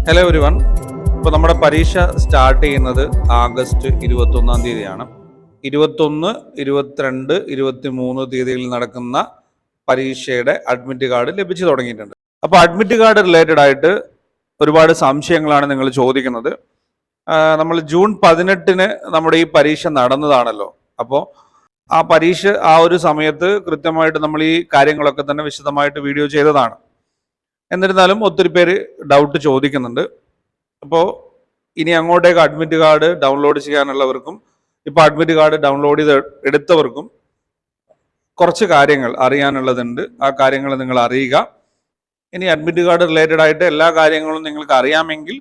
Hello everyone. ഇപ്പോൾ നമ്മുടെ പരീക്ഷ സ്റ്റാർട്ട് ചെയ്യുന്നത് ആഗസ്റ്റ് 21-ാം തീയതിയാണ്. 21, 22, 23 തീയതികളിൽ നടക്കുന്ന പരീക്ഷയുടെ അഡ്മിറ്റ് കാർഡ് ലഭിച്ചു തുടങ്ങിയിട്ടുണ്ട്. അപ്പോൾ അഡ്മിറ്റ് കാർഡ് റിലേറ്റഡ് ആയിട്ട് ഒരുപാട് സംശയങ്ങളാണ് നിങ്ങൾ ചോദിക്കുന്നത്. നമ്മൾ ജൂൺ 18-ന് നമ്മുടെ ഈ പരീക്ഷ നടന്നതാണല്ലോ. അപ്പോൾ ആ പരീക്ഷ ആ ഒരു സമയത്ത് കൃത്യമായിട്ട് നമ്മൾ ഈ കാര്യങ്ങളൊക്കെ തന്നെ വിശദമായിട്ട് വീഡിയോ ചെയ്തതാണ്. എന്നിരുന്നാലും ഒത്തിരി പേര് ഡൗട്ട് ചോദിക്കുന്നുണ്ട്. അപ്പോൾ ഇനി അങ്ങോട്ടേക്ക് അഡ്മിറ്റ് കാർഡ് ഡൗൺലോഡ് ചെയ്യാനുള്ളവർക്കും ഇപ്പോൾ അഡ്മിറ്റ് കാർഡ് ഡൗൺലോഡ് ചെയ്ത് എടുത്തവർക്കും കുറച്ച് കാര്യങ്ങൾ അറിയാനുള്ളതുണ്ട്. ആ കാര്യങ്ങൾ നിങ്ങൾ അറിയുക. ഇനി അഡ്മിറ്റ് കാർഡ് റിലേറ്റഡ് ആയിട്ട് എല്ലാ കാര്യങ്ങളും നിങ്ങൾക്ക് അറിയാമെങ്കിൽ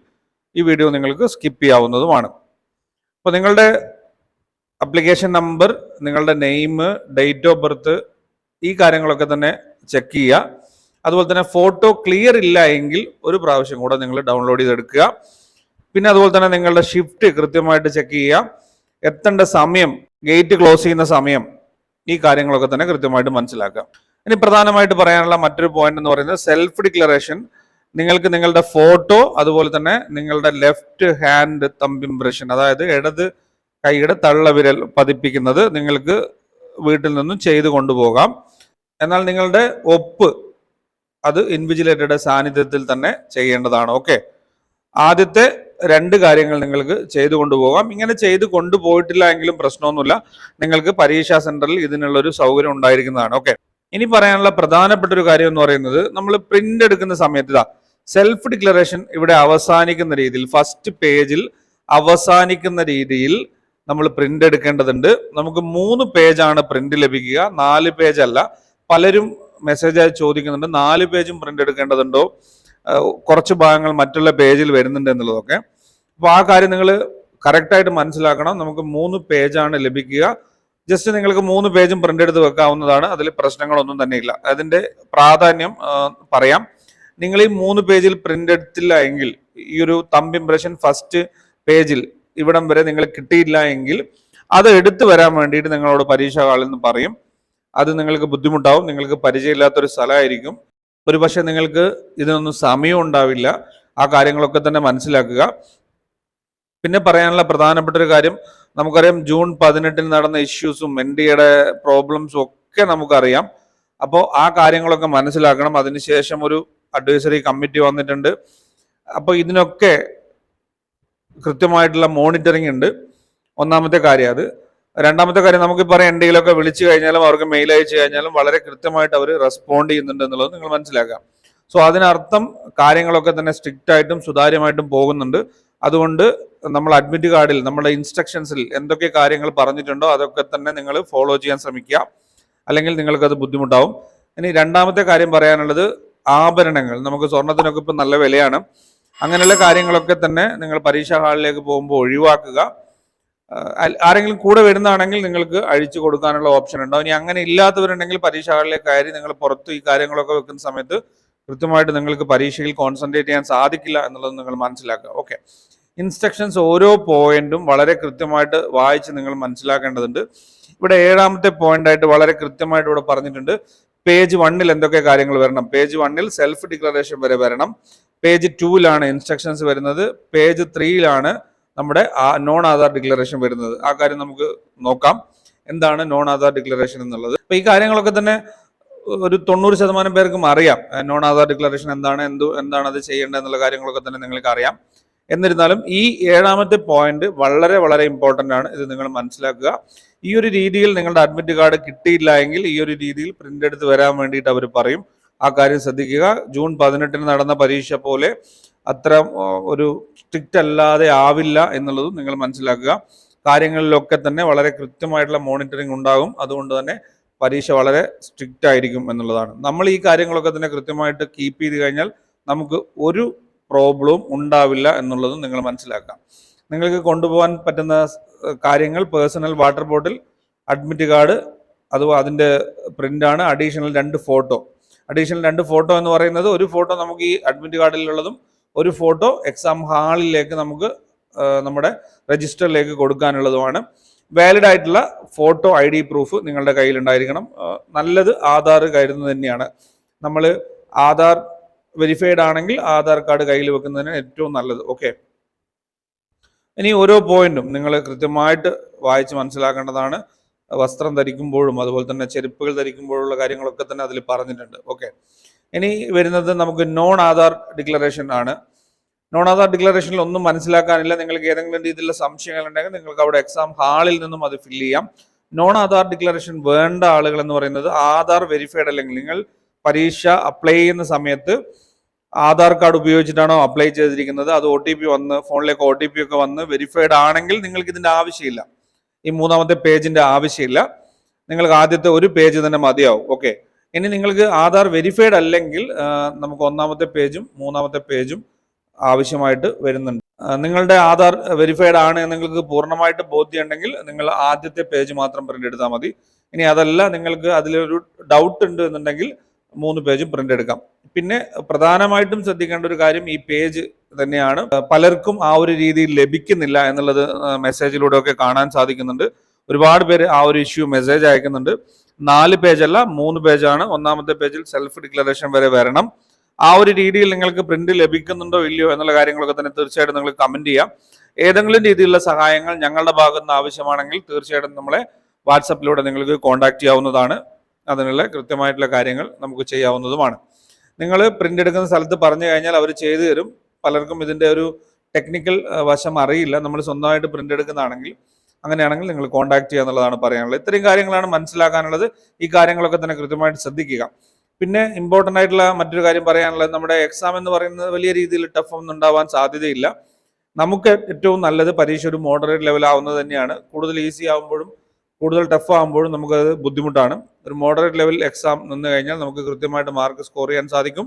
ഈ വീഡിയോ നിങ്ങൾക്ക് സ്കിപ്പ് ചെയ്യാവുന്നതുമാണ്. അപ്പോൾ നിങ്ങളുടെ അപ്ലിക്കേഷൻ നമ്പർ, നിങ്ങളുടെ നെയിം, ഡേറ്റ് ഓഫ് ബർത്ത്, ഈ കാര്യങ്ങളൊക്കെ തന്നെ ചെക്ക് ചെയ്യുക. അതുപോലെ തന്നെ ഫോട്ടോ ക്ലിയർ ഇല്ല എങ്കിൽ ഒരു പ്രാവശ്യം കൂടെ നിങ്ങൾ ഡൗൺലോഡ് ചെയ്തെടുക്കുക. പിന്നെ അതുപോലെ തന്നെ നിങ്ങളുടെ ഷിഫ്റ്റ് കൃത്യമായിട്ട് ചെക്ക് ചെയ്യുക. എത്തേണ്ട സമയം, ഗേറ്റ് ക്ലോസ് ചെയ്യുന്ന സമയം, ഈ കാര്യങ്ങളൊക്കെ തന്നെ കൃത്യമായിട്ട് മനസ്സിലാക്കുക. ഇനി പ്രധാനമായിട്ട് പറയാനുള്ള മറ്റൊരു പോയിന്റ് എന്ന് പറയുന്നത് സെൽഫ് ഡിക്ലറേഷൻ. നിങ്ങൾക്ക് നിങ്ങളുടെ ഫോട്ടോ, അതുപോലെ തന്നെ നിങ്ങളുടെ ലെഫ്റ്റ് ഹാൻഡ് തമ്പ് ഇംപ്രഷൻ, അതായത് ഇടത് കൈയുടെ തള്ളവിരൽ പതിപ്പിക്കുന്നത് നിങ്ങൾക്ക് വീട്ടിൽ നിന്നും ചെയ്തു കൊണ്ടുപോകാം. എന്നാൽ നിങ്ങളുടെ ഒപ്പ് അത് ഇൻവിജിലേറ്ററുടെ സാന്നിധ്യത്തിൽ തന്നെ ചെയ്യേണ്ടതാണ്. ഓക്കെ, ആദ്യത്തെ 2 കാര്യങ്ങൾ നിങ്ങൾക്ക് ചെയ്തു കൊണ്ടുപോകാം. ഇങ്ങനെ ചെയ്ത് കൊണ്ടുപോയിട്ടില്ല എങ്കിലും പ്രശ്നമൊന്നുമില്ല. നിങ്ങൾക്ക് പരീക്ഷാ സെന്ററിൽ ഇതിനുള്ളൊരു സൗകര്യം ഉണ്ടായിരിക്കുന്നതാണ്. ഓക്കെ, ഇനി പറയാനുള്ള പ്രധാനപ്പെട്ട ഒരു കാര്യം എന്ന് പറയുന്നത്, നമ്മൾ പ്രിന്റ് എടുക്കുന്ന സമയത്ത് സെൽഫ് ഡിക്ലറേഷൻ ഇവിടെ അവസാനിക്കുന്ന രീതിയിൽ, ഫസ്റ്റ് പേജിൽ അവസാനിക്കുന്ന രീതിയിൽ നമ്മൾ പ്രിന്റ് എടുക്കേണ്ടതുണ്ട്. നമുക്ക് 3 പേജാണ് പ്രിന്റ് ലഭിക്കുക, 4 പേജ് അല്ല. പലരും മെസ്സേജായി ചോദിക്കുന്നുണ്ട് 4 പേജും പ്രിന്റ് എടുക്കേണ്ടതുണ്ടോ, കുറച്ച് ഭാഗങ്ങൾ മറ്റുള്ള പേജിൽ വരുന്നുണ്ട് എന്നുള്ളതൊക്കെ. അപ്പോൾ ആ കാര്യം നിങ്ങൾ കറക്റ്റായിട്ട് മനസ്സിലാക്കണം. നമുക്ക് 3 പേജാണ് ലഭിക്കുക. ജസ്റ്റ് നിങ്ങൾക്ക് 3 പേജും പ്രിന്റ് എടുത്ത് വെക്കാവുന്നതാണ്. അതിൽ പ്രശ്നങ്ങളൊന്നും തന്നെ ഇല്ല. അതിന്റെ പ്രാധാന്യം പറയാം. നിങ്ങൾ ഈ 3 പേജിൽ പ്രിന്റ് എടുത്തില്ല എങ്കിൽ, ഈ ഒരു തമ്പ് ഇംപ്രഷൻ ഫസ്റ്റ് പേജിൽ ഇവിടം വരെ നിങ്ങൾ കിട്ടിയില്ല എങ്കിൽ അത് എടുത്തു വരാൻ വേണ്ടിയിട്ട് നിങ്ങളോട് പരീക്ഷാ ഹാളിൽ നിന്ന് പറയും. അത് നിങ്ങൾക്ക് ബുദ്ധിമുട്ടാവും. നിങ്ങൾക്ക് പരിചയമില്ലാത്തൊരു സ്ഥലമായിരിക്കും. ഒരു പക്ഷെ നിങ്ങൾക്ക് ഇതിനൊന്നും സമയം ഉണ്ടാവില്ല. ആ കാര്യങ്ങളൊക്കെ തന്നെ മനസ്സിലാക്കുക. പിന്നെ പറയാനുള്ള പ്രധാനപ്പെട്ട ഒരു കാര്യം, നമുക്കറിയാം ജൂൺ 18-ന് നടന്ന ഇഷ്യൂസും NDAയുടെ പ്രോബ്ലംസും ഒക്കെ നമുക്കറിയാം. അപ്പോൾ ആ കാര്യങ്ങളൊക്കെ മനസ്സിലാക്കണം. അതിനുശേഷം ഒരു അഡ്വൈസറി കമ്മിറ്റി വന്നിട്ടുണ്ട്. അപ്പോൾ ഇതിനൊക്കെ കൃത്യമായിട്ടുള്ള മോണിറ്ററിംഗ് ഉണ്ട്. ഒന്നാമത്തെ കാര്യം അത്. രണ്ടാമത്തെ കാര്യം, നമുക്ക് പറയാം NDAയിലൊക്കെ വിളിച്ചു കഴിഞ്ഞാലും അവർക്ക് മെയിൽ അയച്ചു കഴിഞ്ഞാലും വളരെ കൃത്യമായിട്ട് അവർ റെസ്പോണ്ട് ചെയ്യുന്നുണ്ട് എന്നുള്ളത് നിങ്ങൾ മനസ്സിലാക്കാം. സോ അതിനർത്ഥം കാര്യങ്ങളൊക്കെ തന്നെ സ്ട്രിക്റ്റ് ആയിട്ടും സുതാര്യമായിട്ടും പോകുന്നുണ്ട്. അതുകൊണ്ട് നമ്മൾ അഡ്മിറ്റ് കാർഡിൽ നമ്മുടെ ഇൻസ്ട്രക്ഷൻസിൽ എന്തൊക്കെ കാര്യങ്ങൾ പറഞ്ഞിട്ടുണ്ടോ അതൊക്കെ തന്നെ നിങ്ങൾ ഫോളോ ചെയ്യാൻ ശ്രമിക്കുക. അല്ലെങ്കിൽ നിങ്ങൾക്കത് ബുദ്ധിമുട്ടാവും. ഇനി രണ്ടാമത്തെ കാര്യം പറയാനുള്ളത്, ആഭരണങ്ങൾ. നമുക്ക് സ്വർണത്തിനൊക്കെ ഇപ്പം നല്ല വിലയാണ്. അങ്ങനെയുള്ള കാര്യങ്ങളൊക്കെ തന്നെ നിങ്ങൾ പരീക്ഷാ ഹാളിലേക്ക് പോകുമ്പോൾ ഒഴിവാക്കുക. ആരെങ്കിലും കൂടെ വരുന്നതാണെങ്കിൽ നിങ്ങൾക്ക് അഴിച്ചു കൊടുക്കാനുള്ള ഓപ്ഷൻ ഉണ്ടാവും. ഇനി അങ്ങനെ ഇല്ലാത്തവരുണ്ടെങ്കിൽ പരീക്ഷാ ഹാളിലേക്ക് കയറി നിങ്ങൾ പുറത്ത് ഈ കാര്യങ്ങളൊക്കെ വെക്കുന്ന സമയത്ത് കൃത്യമായിട്ട് നിങ്ങൾക്ക് പരീക്ഷയിൽ കോൺസെൻട്രേറ്റ് ചെയ്യാൻ സാധിക്കില്ല എന്നുള്ളത് നിങ്ങൾ മനസ്സിലാക്കുക. ഓക്കെ, ഇൻസ്ട്രക്ഷൻസ് ഓരോ പോയിന്റും വളരെ കൃത്യമായിട്ട് വായിച്ച് നിങ്ങൾ മനസ്സിലാക്കേണ്ടതുണ്ട്. ഇവിടെ 7ാമത്തെ പോയിന്റ് ആയിട്ട് വളരെ കൃത്യമായിട്ട് ഇവിടെ പറഞ്ഞിട്ടുണ്ട്. പേജ് 1-ൽ എന്തൊക്കെ കാര്യങ്ങൾ വരണം. പേജ് 1-ൽ സെൽഫ് ഡിക്ലറേഷൻ വരെ വരണം. പേജ് 2-ലാണ് ഇൻസ്ട്രക്ഷൻസ് വരുന്നത്. പേജ് 3-ലാണ് നമ്മുടെ നോൺ ആധാർ ഡിക്ലറേഷൻ വരുന്നത്. ആ കാര്യം നമുക്ക് നോക്കാം, എന്താണ് നോൺ ആധാർ ഡിക്ലറേഷൻ എന്നുള്ളത്. അപ്പൊ ഈ കാര്യങ്ങളൊക്കെ തന്നെ ഒരു 90% പേർക്കും അറിയാം. നോൺ ആധാർ ഡിക്ലറേഷൻ എന്താണ് അത് ചെയ്യേണ്ടത് എന്നുള്ള കാര്യങ്ങളൊക്കെ തന്നെ നിങ്ങൾക്ക് അറിയാം. എന്നിരുന്നാലും ഈ 7ാമത്തെ പോയിന്റ് വളരെ വളരെ ഇമ്പോർട്ടന്റ് ആണ്. ഇത് നിങ്ങൾ മനസ്സിലാക്കുക. ഈ ഒരു രീതിയിൽ നിങ്ങളുടെ അഡ്മിറ്റ് കാർഡ് കിട്ടിയില്ല എങ്കിൽ ഈ ഒരു രീതിയിൽ പ്രിന്റ് എടുത്ത് വരാൻ വേണ്ടിയിട്ട് അവർ പറയും. ആ കാര്യം ശ്രദ്ധിക്കുക. ജൂൺ 18-ന് നടന്ന പരീക്ഷ പോലെ അത്ര ഒരു സ്ട്രിക്റ്റ് അല്ലാതെ ആവില്ല എന്നുള്ളതും നിങ്ങൾ മനസ്സിലാക്കുക. കാര്യങ്ങളിലൊക്കെ തന്നെ വളരെ കൃത്യമായിട്ടുള്ള മോണിറ്ററിംഗ് ഉണ്ടാകും. അതുകൊണ്ട് തന്നെ പരീക്ഷ വളരെ സ്ട്രിക്റ്റ് ആയിരിക്കും എന്നുള്ളതാണ്. നമ്മൾ ഈ കാര്യങ്ങളൊക്കെ തന്നെ കൃത്യമായിട്ട് കീപ്പ് ചെയ്ത് കഴിഞ്ഞാൽ നമുക്ക് ഒരു പ്രോബ്ലവും ഉണ്ടാവില്ല എന്നുള്ളതും നിങ്ങൾ മനസ്സിലാക്കാം. നിങ്ങൾക്ക് കൊണ്ടുപോകാൻ പറ്റുന്ന കാര്യങ്ങൾ personal water bottle, admit card, അതുപോലെ അതിൻ്റെ പ്രിൻ്റാണ്, അഡീഷണൽ 2 ഫോട്ടോ. അഡീഷണൽ 2 ഫോട്ടോ എന്ന് പറയുന്നത്, ഒരു ഫോട്ടോ നമുക്ക് ഈ അഡ്മിറ്റ് കാർഡിലുള്ളതും ഒരു ഫോട്ടോ എക്സാം ഹാളിലേക്ക് നമുക്ക് നമ്മുടെ രജിസ്റ്ററിലേക്ക് കൊടുക്കാനുള്ളതുമാണ്. വാലിഡ് ആയിട്ടുള്ള ഫോട്ടോ ID പ്രൂഫ് നിങ്ങളുടെ കയ്യിൽ ഉണ്ടായിരിക്കണം. നല്ലത് ആധാർ കരുതുന്നത് തന്നെയാണ്. നമ്മൾ ആധാർ വെരിഫൈഡ് ആണെങ്കിൽ ആധാർ കാർഡ് കയ്യിൽ വെക്കുന്നതിന് ഏറ്റവും നല്ലത്. ഓക്കെ, ഇനി ഓരോ പോയിന്റും നിങ്ങൾ കൃത്യമായിട്ട് വായിച്ച് മനസ്സിലാക്കേണ്ടതാണ്. വസ്ത്രം ധരിക്കുമ്പോഴും അതുപോലെ തന്നെ ചെരുപ്പുകൾ ധരിക്കുമ്പോഴുള്ള കാര്യങ്ങളൊക്കെ തന്നെ അതിൽ പറഞ്ഞിട്ടുണ്ട്. ഓക്കെ, ഇനി വരുന്നത് നമുക്ക് നോൺ ആധാർ ഡിക്ലറേഷൻ ആണ്. നോൺ ആധാർ ഡിക്ലറേഷനിൽ ഒന്നും മനസ്സിലാക്കാനില്ല. നിങ്ങൾക്ക് ഏതെങ്കിലും രീതിയിലുള്ള സംശയങ്ങൾ ഉണ്ടെങ്കിൽ നിങ്ങൾക്ക് അവിടെ എക്സാം ഹാളിൽ നിന്നും അത് ഫില്ല് ചെയ്യാം. നോൺ ആധാർ ഡിക്ലറേഷൻ വേണ്ട ആളുകൾ എന്ന് പറയുന്നത് ആധാർ വെരിഫൈഡ് അല്ലെങ്കിൽ നിങ്ങൾ പരീക്ഷ അപ്ലൈ ചെയ്യുന്ന സമയത്ത് ആധാർ കാർഡ് ഉപയോഗിച്ചിട്ടാണോ അപ്ലൈ ചെയ്തിരിക്കുന്നത്, അത് OTP വന്ന് ഫോണിലേക്ക് OTP ഒക്കെ വന്ന് വെരിഫൈഡ് ആണെങ്കിൽ നിങ്ങൾക്ക് ഇതിന്റെ ആവശ്യമില്ല, ഈ മൂന്നാമത്തെ പേജിന്റെ ആവശ്യമില്ല. നിങ്ങൾക്ക് ആദ്യത്തെ ഒരു പേജ് തന്നെ മതിയാവും. ഓക്കെ, ഇനി നിങ്ങൾക്ക് ആധാർ വെരിഫൈഡ് അല്ലെങ്കിൽ നമുക്ക് ഒന്നാമത്തെ പേജും മൂന്നാമത്തെ പേജും ആവശ്യമായിട്ട് വരുന്നുണ്ട്. നിങ്ങളുടെ ആധാർ വെരിഫൈഡ് ആണ് എന്ന് നിങ്ങൾക്ക് പൂർണ്ണമായിട്ട് ബോധ്യമുണ്ടെങ്കിൽ നിങ്ങൾ ആദ്യത്തെ പേജ് മാത്രം പ്രിന്റ് എടുത്താൽ മതി. ഇനി അതല്ല, നിങ്ങൾക്ക് അതിലൊരു ഡൗട്ട് ഉണ്ട് എന്നുണ്ടെങ്കിൽ 3 പേജും പ്രിന്റ് എടുക്കാം. പിന്നെ പ്രധാനമായിട്ടും ശ്രദ്ധിക്കേണ്ട ഒരു കാര്യം ഈ പേജ് തന്നെയാണ്. പലർക്കും ആ ഒരു രീതിയിൽ ലഭിക്കുന്നില്ല എന്നുള്ളത് മെസ്സേജിലൂടെ ഒക്കെ കാണാൻ സാധിക്കുന്നുണ്ട്. ഒരുപാട് പേര് ആ ഒരു ഇഷ്യൂ മെസ്സേജ് അയക്കുന്നുണ്ട്. 4 പേജല്ല 3 പേജാണ്. ഒന്നാമത്തെ പേജിൽ സെൽഫ് ഡിക്ലറേഷൻ വരെ വരണം. ആ ഒരു രീതിയിൽ നിങ്ങൾക്ക് പ്രിന്റ് ലഭിക്കുന്നുണ്ടോ ഇല്ലയോ എന്നുള്ള കാര്യങ്ങളൊക്കെ തന്നെ തീർച്ചയായിട്ടും നിങ്ങൾ കമന്റ് ചെയ്യാം. ഏതെങ്കിലും രീതിയിലുള്ള സഹായങ്ങൾ ഞങ്ങളുടെ ഭാഗത്ത് നിന്ന് ആവശ്യമാണെങ്കിൽ തീർച്ചയായിട്ടും നമ്മളെ വാട്സപ്പിലൂടെ നിങ്ങൾക്ക് കോൺടാക്ട് ചെയ്യാവുന്നതാണ്. അതിനുള്ള കൃത്യമായിട്ടുള്ള കാര്യങ്ങൾ നമുക്ക് ചെയ്യാവുന്നതുമാണ്. നിങ്ങൾ പ്രിന്റ് എടുക്കുന്ന സ്ഥലത്ത് പറഞ്ഞു കഴിഞ്ഞാൽ അവർ ചെയ്തു തരും. പലർക്കും ഇതിന്റെ ഒരു ടെക്നിക്കൽ വശം അറിയില്ല. നമ്മൾ സ്വന്തമായിട്ട് പ്രിന്റ് എടുക്കുന്നതാണെങ്കിൽ അങ്ങനെയാണെങ്കിൽ നിങ്ങൾ കോൺടാക്ട് ചെയ്യുക എന്നുള്ളതാണ് പറയാനുള്ളത്. ഇത്രയും കാര്യങ്ങളാണ് മനസ്സിലാക്കാനുള്ളത്. ഈ കാര്യങ്ങളൊക്കെ തന്നെ കൃത്യമായിട്ട് ശ്രദ്ധിക്കുക. പിന്നെ ഇമ്പോർട്ടൻ്റ് ആയിട്ടുള്ള മറ്റൊരു കാര്യം പറയാനുള്ളത്, നമ്മുടെ എക്സാം എന്ന് പറയുന്നത് വലിയ രീതിയിൽ ടഫ് ഒന്നും ഉണ്ടാവാൻ സാധ്യതയില്ല. നമുക്ക് ഏറ്റവും നല്ലത് പരീക്ഷ ഒരു മോഡറേറ്റ് ലെവൽ ആവുന്നത് തന്നെയാണ്. കൂടുതൽ ഈസി ആകുമ്പോഴും കൂടുതൽ ടഫ് ആകുമ്പോഴും നമുക്കത് ബുദ്ധിമുട്ടാണ്. ഒരു മോഡറേറ്റ് ലെവൽ എക്സാം നിന്ന് കഴിഞ്ഞാൽ നമുക്ക് കൃത്യമായിട്ട് മാർക്ക് സ്കോർ ചെയ്യാൻ സാധിക്കും.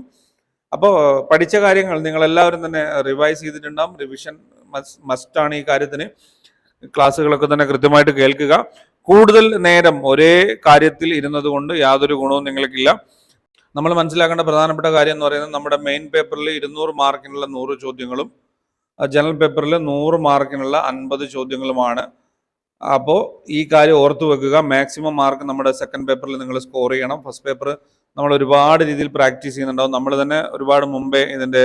അപ്പോൾ പഠിച്ച കാര്യങ്ങൾ നിങ്ങൾ എല്ലാവരും തന്നെ റിവൈസ് ചെയ്തിട്ടുണ്ടാകും. റിവിഷൻ മസ്റ്റാണ് ഈ കാര്യത്തിന്. ക്ലാസ്സുകളൊക്കെ തന്നെ കൃത്യമായിട്ട് കേൾക്കുക. കൂടുതൽ നേരം ഒരേ കാര്യത്തിൽ ഇരുന്നത് കൊണ്ട് യാതൊരു ഗുണവും നിങ്ങൾക്കില്ല. നമ്മൾ മനസ്സിലാക്കേണ്ട പ്രധാനപ്പെട്ട കാര്യം എന്ന് പറയുന്നത്, നമ്മുടെ മെയിൻ പേപ്പറിൽ 200 മാർക്കിനുള്ള 100 ചോദ്യങ്ങളും ജനറൽ പേപ്പറിൽ 100 മാർക്കിനുള്ള 50 ചോദ്യങ്ങളുമാണ്. അപ്പോൾ ഈ കാര്യം ഓർത്തു വെക്കുക. മാക്സിമം മാർക്ക് നമ്മുടെ സെക്കൻഡ് പേപ്പറിൽ നിങ്ങൾ സ്കോർ ചെയ്യണം. ഫസ്റ്റ് പേപ്പർ നമ്മൾ ഒരുപാട് രീതിയിൽ പ്രാക്ടീസ് ചെയ്യുന്നുണ്ടാവും. നമ്മൾ തന്നെ ഒരുപാട് മുമ്പേ ഇതിൻ്റെ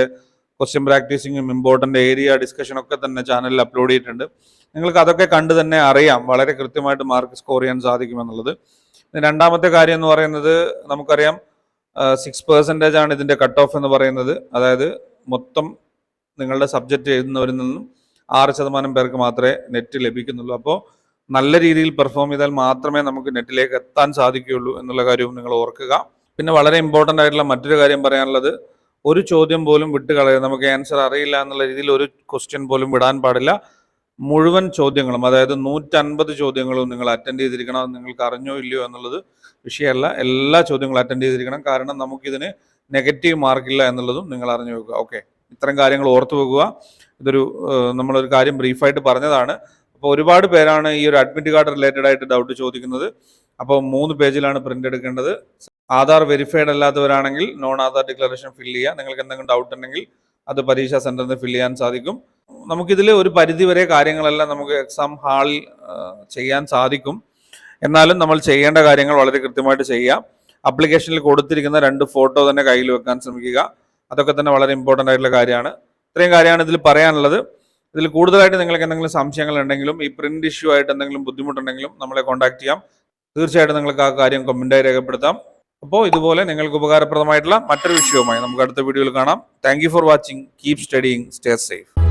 ക്വസ്റ്റ്യൻ പ്രാക്ടീസിങ്ങും ഇമ്പോർട്ടൻ്റ് ഏരിയ ഡിസ്കഷൻ ഒക്കെ തന്നെ ചാനലിൽ അപ്ലോഡ് ചെയ്തിട്ടുണ്ട്. നിങ്ങൾക്ക് അതൊക്കെ കണ്ട് തന്നെ അറിയാം വളരെ കൃത്യമായിട്ട് മാർക്ക് സ്കോർ ചെയ്യാൻ സാധിക്കുമെന്നുള്ളത്. രണ്ടാമത്തെ കാര്യം എന്ന് പറയുന്നത്, നമുക്കറിയാം 6% ആണ് ഇതിൻ്റെ കട്ട് ഓഫ് എന്ന് പറയുന്നത്. അതായത് മൊത്തം നിങ്ങളുടെ സബ്ജക്റ്റ് എഴുതുന്നവരിൽ നിന്നും 6% പേർക്ക് മാത്രമേ നെറ്റ് ലഭിക്കുന്നുള്ളൂ. അപ്പോൾ നല്ല രീതിയിൽ പെർഫോം ചെയ്താൽ മാത്രമേ നമുക്ക് നെറ്റിലേക്ക് എത്താൻ സാധിക്കുകയുള്ളൂ എന്നുള്ള കാര്യവും നിങ്ങൾ ഓർക്കുക. പിന്നെ വളരെ ഇമ്പോർട്ടൻ്റ് ആയിട്ടുള്ള മറ്റൊരു കാര്യം പറയാനുള്ളത്, ഒരു ചോദ്യം പോലും വിട്ട് കളയുക. നമുക്ക് ആൻസർ അറിയില്ല എന്നുള്ള രീതിയിൽ ഒരു ക്വസ്റ്റ്യൻ പോലും വിടാൻ പാടില്ല. മുഴുവൻ ചോദ്യങ്ങളും, അതായത് 150 ചോദ്യങ്ങളും നിങ്ങൾ അറ്റൻഡ് ചെയ്തിരിക്കണം. അത് നിങ്ങൾക്ക് അറിഞ്ഞോ ഇല്ലയോ എന്നുള്ളത് വിഷയമല്ല. എല്ലാ ചോദ്യങ്ങളും അറ്റൻഡ് ചെയ്തിരിക്കണം. കാരണം നമുക്കിതിന് നെഗറ്റീവ് മാർക്കില്ല എന്നുള്ളതും നിങ്ങൾ അറിഞ്ഞു വെക്കുക. ഓക്കെ, ഇത്തരം കാര്യങ്ങൾ ഓർത്തു വെക്കുക. ഇതൊരു നമ്മളൊരു കാര്യം ബ്രീഫായിട്ട് പറഞ്ഞതാണ്. അപ്പോൾ ഒരുപാട് പേരാണ് ഈ ഒരു അഡ്മിറ്റ് കാർഡ് റിലേറ്റഡ് ആയിട്ട് ഡൗട്ട് ചോദിക്കുന്നത്. അപ്പോൾ 3 പേജിലാണ് പ്രിന്റ് എടുക്കേണ്ടത്. ആധാർ വെരിഫൈഡ് അല്ലാത്തവരാണെങ്കിൽ നോൺ ആധാർ ഡിക്ലറേഷൻ ഫില്ല് ചെയ്യുക. നിങ്ങൾക്ക് എന്തെങ്കിലും ഡൗട്ട് ഉണ്ടെങ്കിൽ അത് പരീക്ഷാ സെന്ററിൽ നിന്ന് ഫില്ല് ചെയ്യാൻ സാധിക്കും. നമുക്കിതിൽ ഒരു പരിധി വരെ കാര്യങ്ങളെല്ലാം നമുക്ക് എക്സാം ഹാളിൽ ചെയ്യാൻ സാധിക്കും. എന്നാലും നമ്മൾ ചെയ്യേണ്ട കാര്യങ്ങൾ വളരെ കൃത്യമായിട്ട് ചെയ്യാം. അപ്ലിക്കേഷനിൽ കൊടുത്തിരിക്കുന്ന 2 ഫോട്ടോ തന്നെ കയ്യിൽ വെക്കാൻ ശ്രമിക്കുക. അതൊക്കെ തന്നെ വളരെ ഇമ്പോർട്ടൻ്റ് ആയിട്ടുള്ള കാര്യമാണ്. ഇത്രയും കാര്യമാണ് ഇതിൽ പറയാനുള്ളത്. ഇതിൽ കൂടുതലായിട്ട് നിങ്ങൾക്ക് എന്തെങ്കിലും സംശയങ്ങൾ ഉണ്ടെങ്കിലും ഈ പ്രിന്റ് ഇഷ്യൂ ആയിട്ട് എന്തെങ്കിലും ബുദ്ധിമുട്ടുണ്ടെങ്കിലും നമ്മളെ കോൺടാക്ട് ചെയ്യാം. തീർച്ചയായിട്ടും നിങ്ങൾക്ക് ആ കാര്യം കമന്റായി രേഖപ്പെടുത്താം. അപ്പോൾ ഇതുപോലെ നിങ്ങൾക്ക് ഉപകാരപ്രദമായിട്ടുള്ള മറ്റൊരു വിഷയവുമായി നമുക്ക് അടുത്ത വീഡിയോയിൽ കാണാം. Thank you for watching. Keep studying. Stay safe.